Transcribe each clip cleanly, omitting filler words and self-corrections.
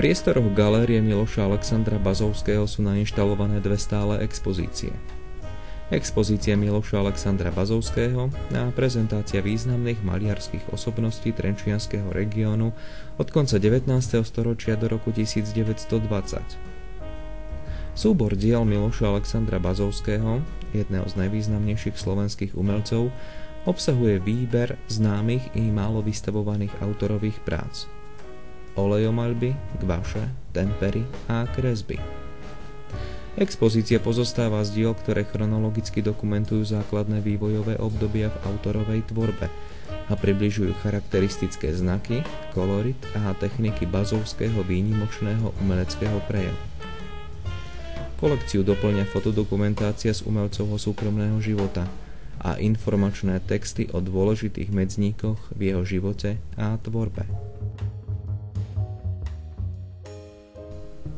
priestoroch galérie Miloša Alexandra Bazovského sú nainštalované dve stále expozície. Expozícia Miloša Alexandra Bazovského a prezentácia významných maliarských osobností trenčianskeho regiónu od konca 19. storočia do roku 1920. Súbor diel Miloša Alexandra Bazovského, jedného z najvýznamnejších slovenských umelcov, obsahuje výber známych i málo vystavovaných autorových prác. Olejomaľby, gvaše, tempery a kresby. Expozícia pozostáva z diel, ktoré chronologicky dokumentujú základné vývojové obdobia v autorovej tvorbe a približujú charakteristické znaky, kolorit a techniky bazovského výnimočného umeleckého prejavu. Kolekciu doplňa fotodokumentácia z umelcovho súkromného života a informačné texty o dôležitých medzníkoch v jeho živote a tvorbe.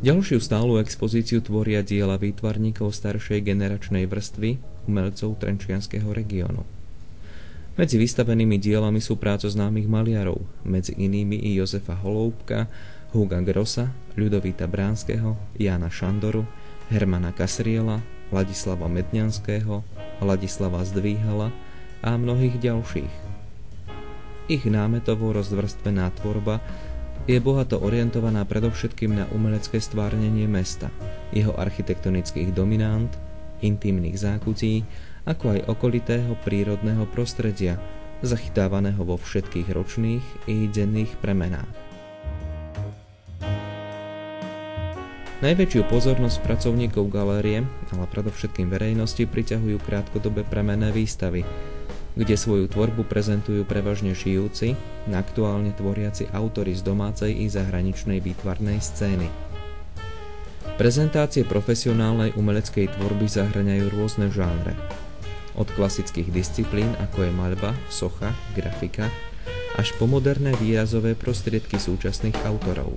Ďalšiu stálu expozíciu tvoria diela výtvarníkov staršej generačnej vrstvy umelcov trenčianskeho regiónu. Medzi vystavenými dielami sú práce známych maliarov, medzi inými i Jozefa Holoubka, Huga Grossa, Ľudovíta Bránskeho, Jána Šandoru, Hermana Kasriela, Ladislava Medňanského, Ladislava Zdvíhala a mnohých ďalších. Ich námetovo rozvrstvená tvorba je bohato orientovaná predovšetkým na umelecké stvárnenie mesta, jeho architektonických dominant, intimných zákutí, ako aj okolitého prírodného prostredia, zachytávaného vo všetkých ročných i denných premenách. Najväčšiu pozornosť pracovníkov galérie, ale predovšetkým verejnosti, priťahujú krátkodobé premenné výstavy, kde svoju tvorbu prezentujú prevažne šijúci, aktuálne tvoriaci autori z domácej i zahraničnej výtvarnej scény. Prezentácie profesionálnej umeleckej tvorby zahŕňajú rôzne žánre. Od klasických disciplín, ako je maľba, socha, grafika, až po moderné výrazové prostriedky súčasných autorov.